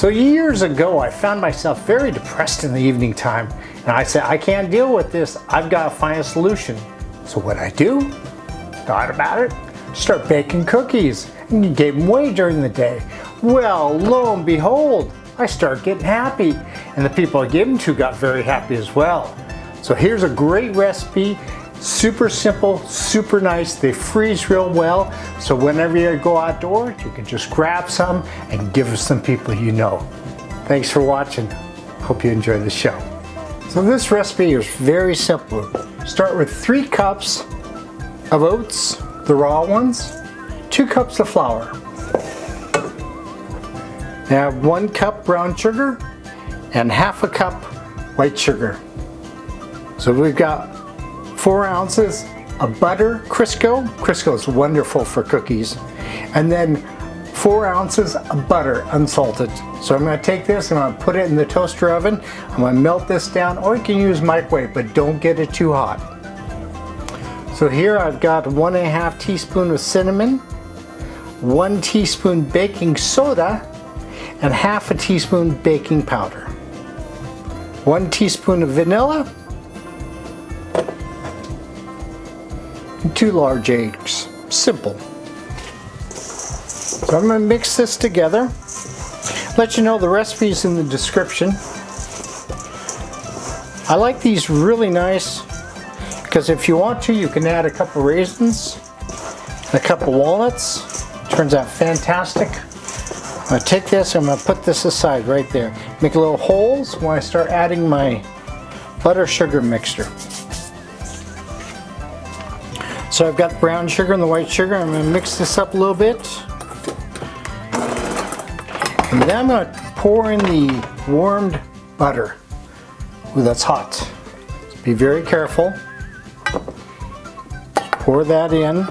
So years ago, I found myself very depressed in the evening time, and I said, I can't deal with this. I've got to find a solution. So what I do, thought about it, start baking cookies, and you gave them away during the day. Well, lo and behold, I start getting happy, and the people I gave them to got very happy as well. So here's a great recipe. Super simple, super nice. They freeze real well, so whenever you go outdoors, you can just grab some and give them some people you know. Thanks for watching. Hope you enjoy the show. So this recipe is very simple. Start with 3 cups of oats, the raw ones, 2 cups of flour. Now 1 cup brown sugar and ½ cup white sugar. So we've got 4 ounces of butter, Crisco. Crisco is wonderful for cookies. And then 4 ounces of butter, unsalted. So I'm going to take this and I'm going to put it in the toaster oven. I'm going to melt this down, or you can use microwave, but don't get it too hot. So here I've got 1½ teaspoon of cinnamon, 1 teaspoon baking soda, and ½ teaspoon baking powder. 1 teaspoon of vanilla, 2 large eggs. Simple. So I'm going to mix this together. Let you know the recipe's in the description. I like these really nice because if you want to, you can add a couple raisins and a couple walnuts. Turns out fantastic. I'm going to take this and I'm going to put this aside right there. Make little holes when I start adding my butter sugar mixture. So I've got the brown sugar and the white sugar. I'm going to mix this up a little bit. And then I'm going to pour in the warmed butter. Ooh, that's hot. So be very careful. Just pour that in.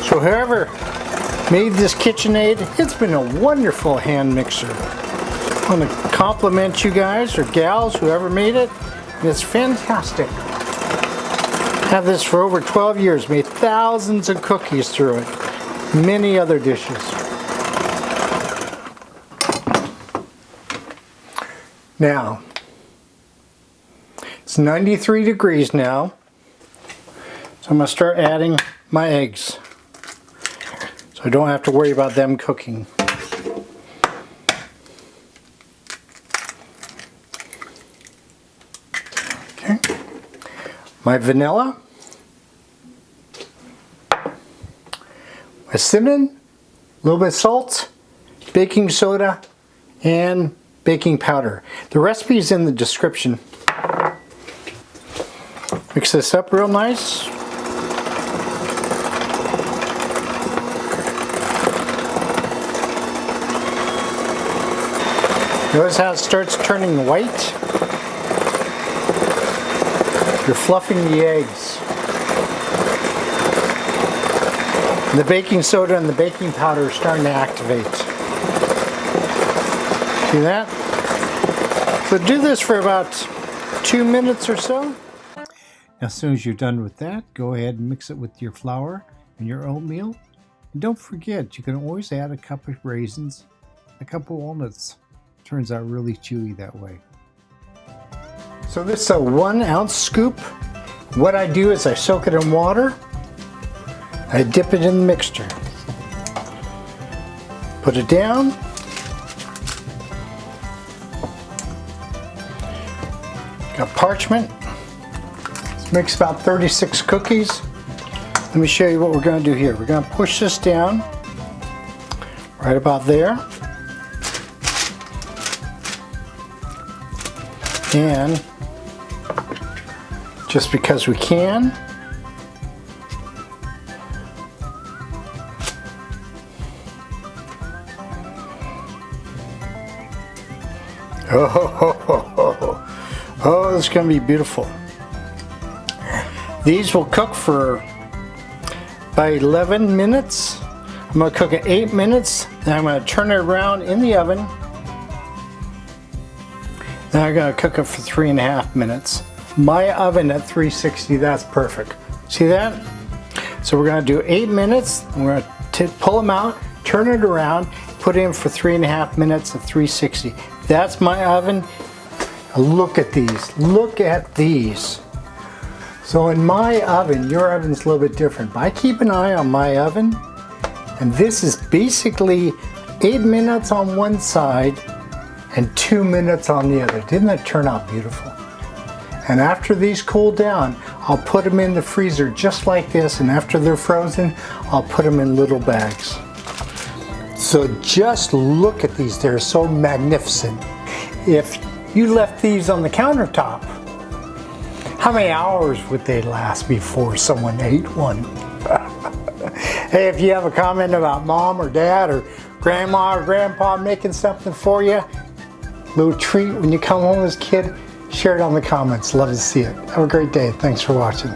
So whoever made this KitchenAid, it's been a wonderful hand mixer. I want to compliment you guys or gals, whoever made it. It's fantastic. Have this for over 12 years, made thousands of cookies through it, many other dishes. Now, it's 93 degrees now, so I'm going to start adding my eggs, so I don't have to worry about them cooking. Okay, my vanilla, my cinnamon, a little bit of salt, baking soda, and baking powder. The recipe is in the description. Mix this up real nice. Notice how it starts turning white? You're fluffing the eggs. And the baking soda and the baking powder are starting to activate. See that? So do this for about 2 minutes or so. As soon as you're done with that, go ahead and mix it with your flour and your oatmeal. And don't forget, you can always add a cup of raisins, a cup of walnuts. Turns out really chewy that way. So this is a 1 ounce scoop. What I do is I soak it in water. I dip it in the mixture. Put it down. Got parchment. This makes about 36 cookies. Let me show you what we're going to do here. We're going to push this down right about there. And just because we can, oh, this is going to be beautiful. These will cook for about 11 minutes. I'm going to cook it 8 minutes, then I'm going to turn it around in the oven. Then I'm going to cook it for 3.5 minutes. My oven at 360, that's perfect. See that? So we're going to do 8 minutes. We're going to pull them out, turn it around, put in for 3.5 minutes at 360. That's my oven. Look at these, look at these. So in my oven, your oven's a little bit different, but I keep an eye on my oven, and this is basically 8 minutes on one side and 2 minutes on the other. Didn't that turn out beautiful? And after these cool down, I'll put them in the freezer just like this, and after they're frozen, I'll put them in little bags. So just look at these, they're so magnificent. If you left these on the countertop, how many hours would they last before someone ate one? Hey, if you have a comment about mom or dad or grandma or grandpa making something for you, little treat when you come home as a kid, share it on the comments. Love to see it. Have a great day. Thanks for watching.